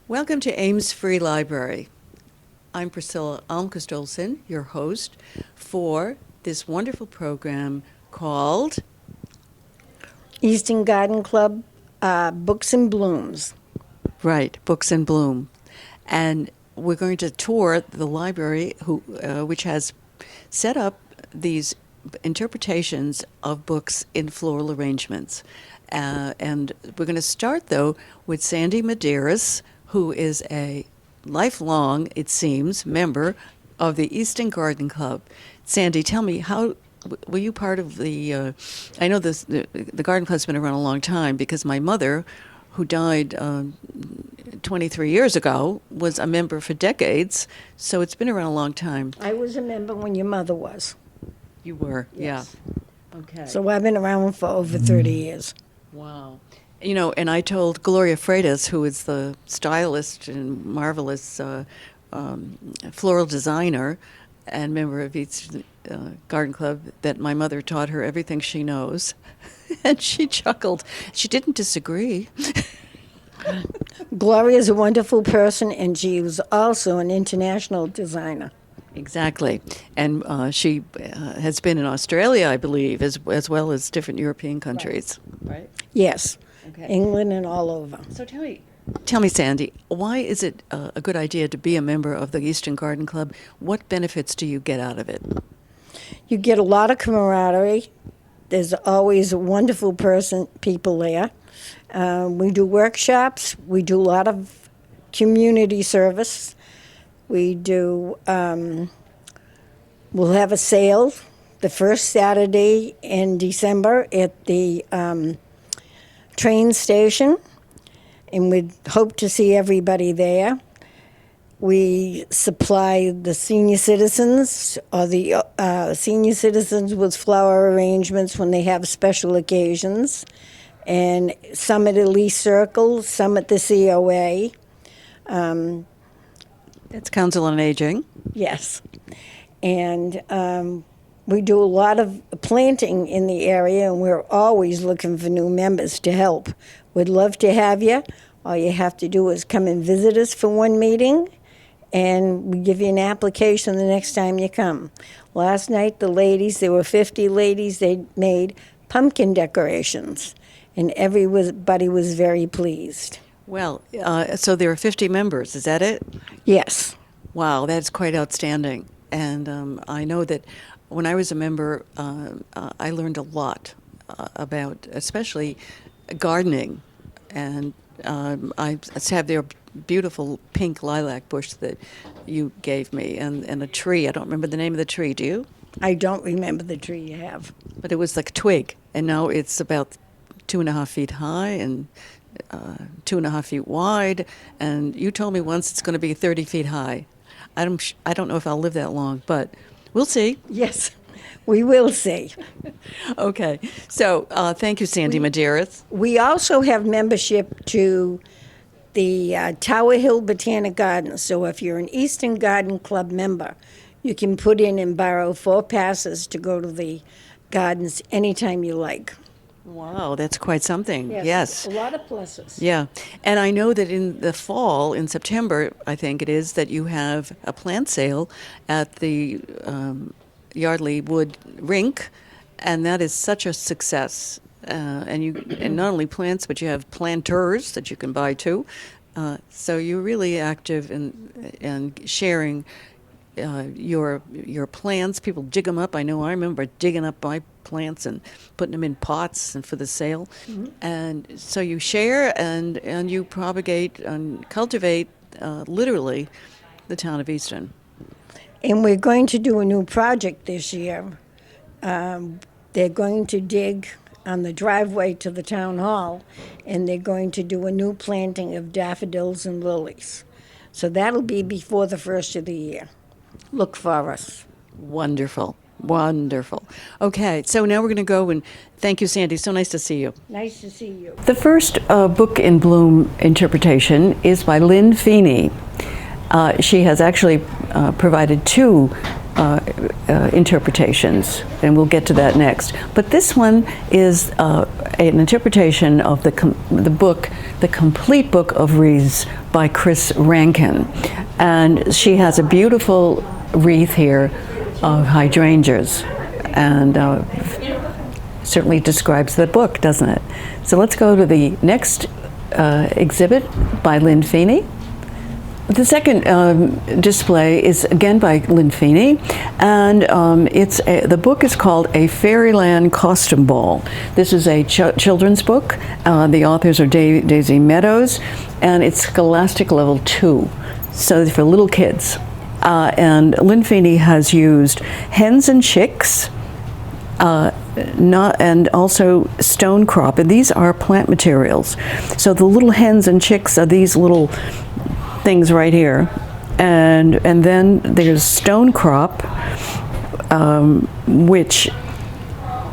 Welcome to Ames Free Library. I'm Priscilla Almquist-Olson, your host for this wonderful program called Easton Garden Club, Books and Blooms. Right, Books in Bloom. And we're going to tour the library, which has set up these interpretations of books in floral arrangements. And we're going to start, though, with Sandy Medeiros, who is a lifelong, it seems, member of the Easton Garden Club. Sandy, tell me, how were you part of the? I know the Garden Club's been around a long time because my mother, who died 23 years ago, was a member for decades. So it's been around a long time. I was a member when your mother was. You were, Yes. Yeah. Okay. So I've been around for over 30 years. Wow. You know, and I told Gloria Freitas, who is the stylist and marvelous floral designer and member of Easton Garden Club, that my mother taught her everything she knows. And she chuckled. She didn't disagree. Gloria is a wonderful person, and she was also an international designer. Exactly. And she has been in Australia, I believe, as well as different European countries. Right? Yes, Okay. England and all over. So tell me, Sandy, why is it a good idea to be a member of the Easton Garden Club? What benefits do you get out of it? You get a lot of camaraderie. There's always wonderful people there. We do workshops. We do a lot of community service. We do, we'll have a sale the first Saturday in December at the train station, and we hope to see everybody there. We supply the senior citizens, or the senior citizens, with flower arrangements when they have special occasions, and some at Elise Circle, some at the COA. That's Council on Aging. Yes. And we do a lot of planting in the area, and we're always looking for new members to help. We'd love to have you. All you have to do is come and visit us for one meeting, and we give you an application the next time you come. Last night, there were 50 ladies, they made pumpkin decorations, and everybody was very pleased. Well, so there are 50 members, is that it? Yes. Wow, that's quite outstanding. And I know that when I was a member, I learned a lot about, especially gardening. And I have their beautiful pink lilac bush that you gave me, and a tree. I don't remember the name of the tree. Do you? I don't remember the tree you have. But it was like a twig, and now it's about 2.5 feet high and 2.5 feet wide. And you told me once it's going to be 30 feet high. I don't know if I'll live that long, but we'll see. Yes, we will see. Okay. So thank you, Sandy Medeiros. We also have membership to the Tower Hill Botanic Gardens. So if you're an Easton Garden Club member, you can put in and borrow 4 passes to go to the gardens anytime you like. Wow, that's quite something. Yes. A lot of pluses. Yeah. And I know that in the fall, in September, I think it is, that you have a plant sale at the Yardley Wood Rink, and that is such a success. And not only plants, but you have planters that you can buy too. So you're really active in sharing your plants. People dig them up. I know I remember digging up my plants and putting them in pots and for the sale. Mm-hmm. And so you share and you propagate and cultivate literally the town of Easton. And we're going to do a new project this year. They're going to dig on the driveway to the town hall, and they're going to do a new planting of daffodils and lilies. So that'll be before the first of the year. Look for us. Wonderful. Wonderful. Okay, so now we're going to go and thank you, Sandy. So nice to see you. Nice to see you. The first book in bloom interpretation is by Lynn Feeney. She has actually provided two interpretations, and we'll get to that next. But this one is an interpretation of the book, The Complete Book of Wreaths by Chris Rankin. And she has a beautiful wreath here of hydrangeas, and certainly describes the book, doesn't it? So let's go to the next exhibit by Lynn Feeney. The second display is again by Lynn Feeney, and the book is called A Fairyland Costume Ball. This is a children's book. The authors are Daisy Meadows, and it's Scholastic Level 2, so it's for little kids. And Lynn Feeney has used hens and chicks, and also stone crop, and these are plant materials. So the little hens and chicks are these little things right here, and then there's stone crop, which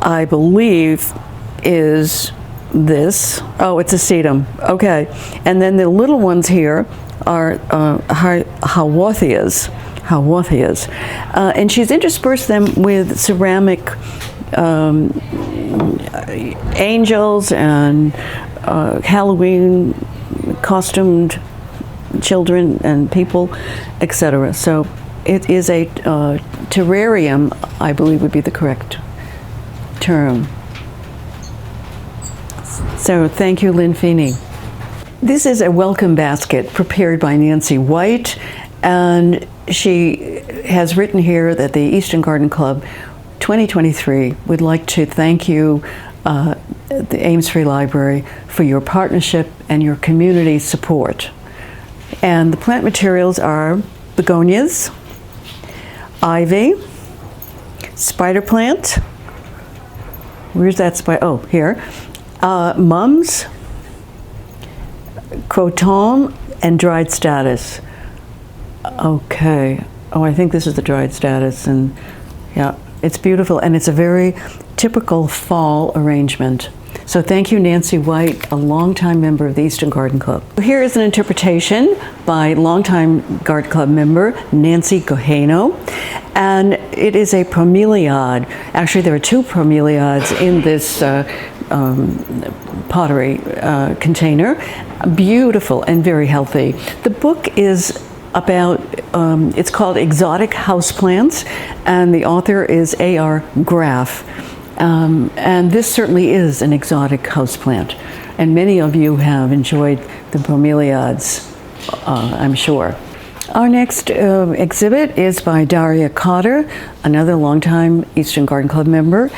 I believe is this. Oh, it's a sedum. Okay, and then the little ones here are Hawathias, and she's interspersed them with ceramic angels and Halloween costumed children and people, etc. So it is a terrarium, I believe would be the correct term. So thank you, Lynn Feeney. This is a welcome basket prepared by Nancy White, and she has written here that the Easton Garden Club 2023 would like to thank you, the Ames Free Library, for your partnership and your community support. And the plant materials are begonias, ivy, spider plant. Where's that spider? Oh, here. Mums, croton, and dried statice. Okay. Oh, I think this is the dried statice, and yeah, it's beautiful, and it's a very typical fall arrangement. So thank you, Nancy White, a longtime member of the Easton Garden Club. Here is an interpretation by longtime Garden Club member Nancy Gojeno, and it is a bromeliad. Actually, there are two bromeliads in this pottery container. Beautiful and very healthy. The book is about, it's called Exotic Houseplants, and the author is A.R. Graff. And this certainly is an exotic houseplant, and many of you have enjoyed the bromeliads, I'm sure. Our next exhibit is by Daria Cotter, another longtime Easton Garden Club member,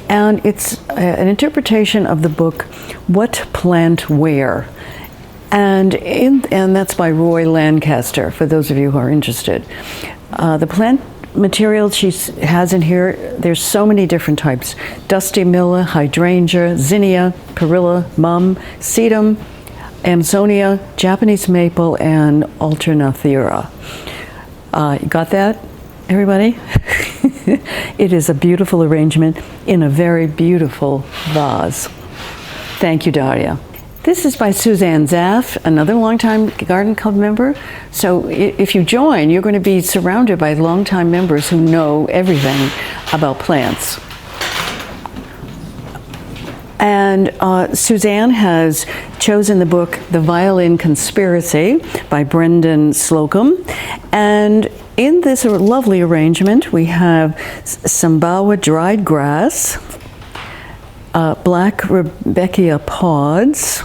and it's an interpretation of the book What Plant Where? And that's by Roy Lancaster, for those of you who are interested. The plant material she has in here, there's so many different types: dusty milla, hydrangea, zinnia, perilla, mum, sedum, Amsonia, Japanese maple, and alternathera. You got that, everybody? It is a beautiful arrangement in a very beautiful vase. Thank you, Daria. This is by Suzanne Zaff, another longtime Garden Club member. So if you join, you're going to be surrounded by longtime members who know everything about plants. And Suzanne has chosen the book The Violin Conspiracy by Brendan Slocum. And in this lovely arrangement, we have Sambawa dried grass, black Rebecca pods,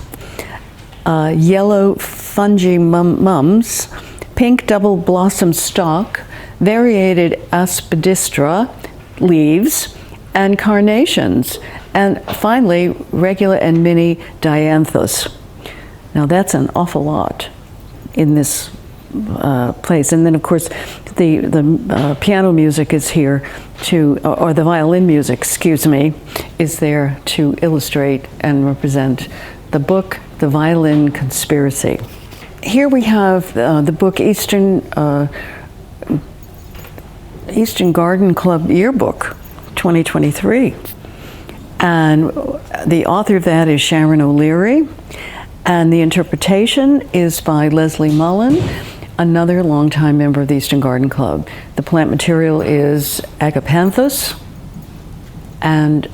yellow fungi mums, pink double blossom stalk, variated aspidistra leaves, and carnations, and finally regular and mini dianthus. Now that's an awful lot in this place. And then, of course, the piano music is here or the violin music, excuse me, is there to illustrate and represent the book, The Violin Conspiracy. Here we have the book Easton Garden Club Yearbook 2023. And the author of that is Sharon O'Leary. And the interpretation is by Leslie Mullen, another longtime member of the Easton Garden Club. The plant material is agapanthus, and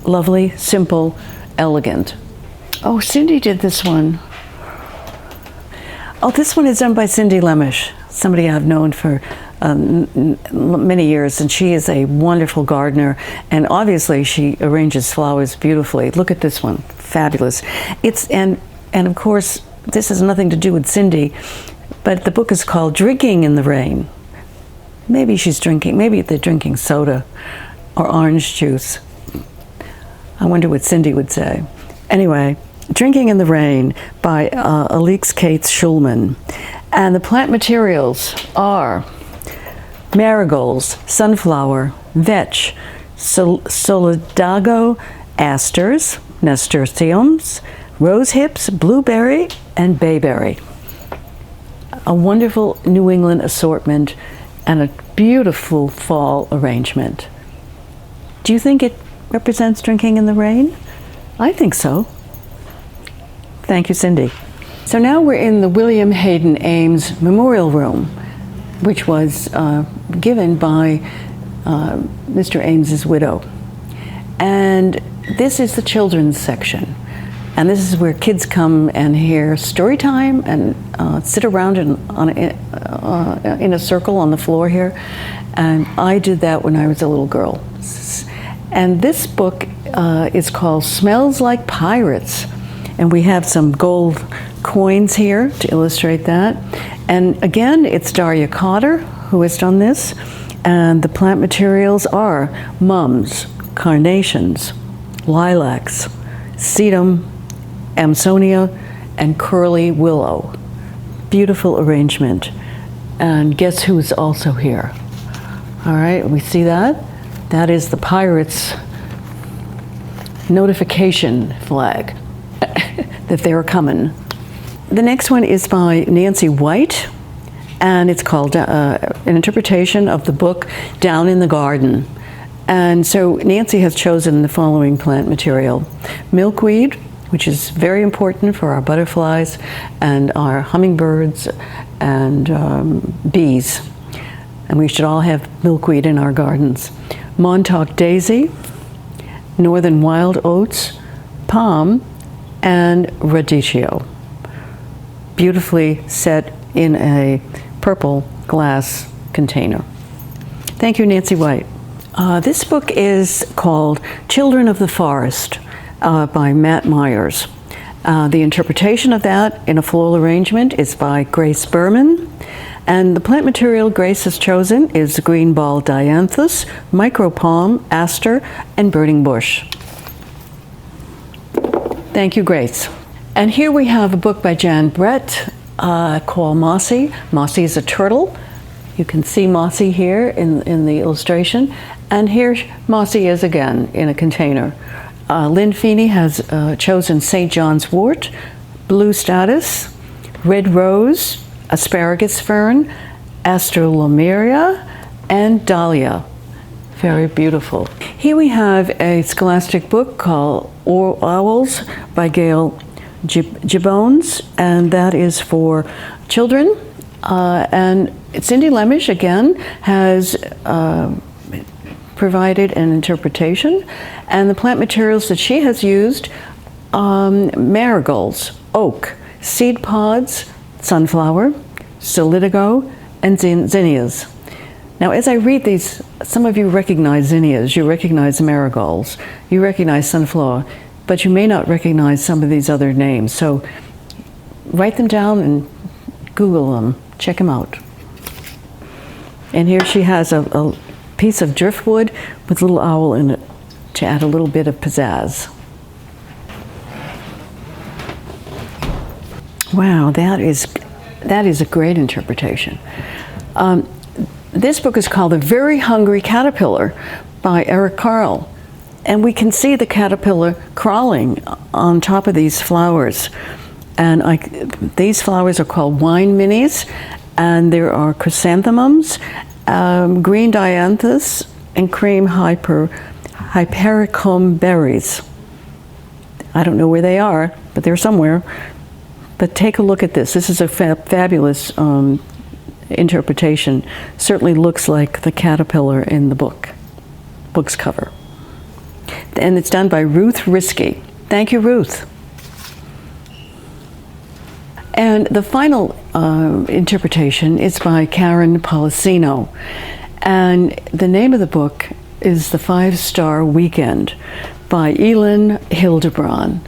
lovely, simple, elegant. Oh, Cindy did this one. Oh, this one is done by Cindy Lemish, somebody I've known for many years, and she is a wonderful gardener, and obviously she arranges flowers beautifully. Look at this one, fabulous. And of course, this has nothing to do with Cindy, but the book is called Drinking in the Rain. Maybe they're drinking soda or orange juice. I wonder what Cindy would say. Anyway, Drinking in the Rain by Alix Cates Schulman. And the plant materials are marigolds, sunflower, vetch, solidago asters, nasturtiums, rose hips, blueberry, and bayberry. A wonderful New England assortment and a beautiful fall arrangement. Do you think it represents drinking in the rain? I think so. Thank you, Cindy. So now we're in the William Hayden Ames Memorial Room, which was given by Mr. Ames's widow. And this is the children's section. And this is where kids come and hear story time and sit around in a circle on the floor here. And I did that when I was a little girl. And this book is called Smells Like Pirates. And we have some gold coins here to illustrate that. And again, it's Daria Cotter who has done this. And the plant materials are mums, carnations, lilacs, sedum, Amsonia, and curly willow. Beautiful arrangement. And guess who's also here? All right, we see that? That is the Pirates' notification flag that they're coming. The next one is by Nancy White, and it's called an interpretation of the book Down in the Garden. And so Nancy has chosen the following plant material: milkweed, which is very important for our butterflies and our hummingbirds and bees. And we should all have milkweed in our gardens. Montauk daisy, northern wild oats, palm, and radicchio. Beautifully set in a purple glass container. Thank you, Nancy White. This book is called Children of the Forest by Matt Myers. The interpretation of that in a floral arrangement is by Grace Berman. And the plant material Grace has chosen is green ball dianthus, micropalm, aster, and burning bush. Thank you, Grace. And here we have a book by Jan Brett called Mossy. Mossy is a turtle. You can see Mossy here in the illustration. And here Mossy is again in a container. Lynn Feeney has chosen St. John's wort, blue statice, red rose, asparagus fern, astrolomeria, and dahlia. Very beautiful. Here we have a scholastic book called Owls by Gail Gibbons, and that is for children. And Cindy Lemish, again, has provided an interpretation. And the plant materials that she has used, marigolds, oak, seed pods, sunflower, solidago, and zinnias. Now, as I read these, some of you recognize zinnias, you recognize marigolds, you recognize sunflower, but you may not recognize some of these other names. So write them down and Google them, check them out. And here she has a piece of driftwood with a little owl in it to add a little bit of pizzazz. Wow, that is That is a great interpretation. This book is called The Very Hungry Caterpillar by Eric Carle. And we can see the caterpillar crawling on top of these flowers. And these flowers are called wine minis, and there are chrysanthemums, green dianthus, and cream hypericum berries. I don't know where they are, but they're somewhere. But take a look at this. This is a fabulous interpretation. Certainly looks like the caterpillar in the book's cover. And it's done by Ruth Risky. Thank you, Ruth. And the final interpretation is by Karen Policino. And the name of the book is The 5-Star Weekend by Elin Hildebrand.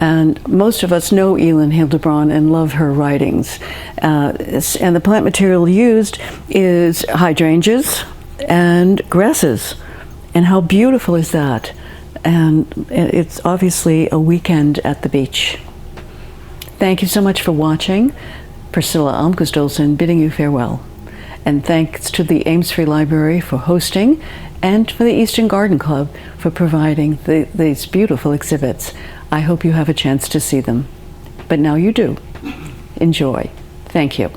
And most of us know Elin Hildebrand and love her writings. And the plant material used is hydrangeas and grasses. And how beautiful is that? And it's obviously a weekend at the beach. Thank you so much for watching. Priscilla Almquist-Olsen bidding you farewell. And thanks to the Ames Free Library for hosting, and for the Easton Garden Club for providing these beautiful exhibits. I hope you have a chance to see them. But now you do. Enjoy. Thank you.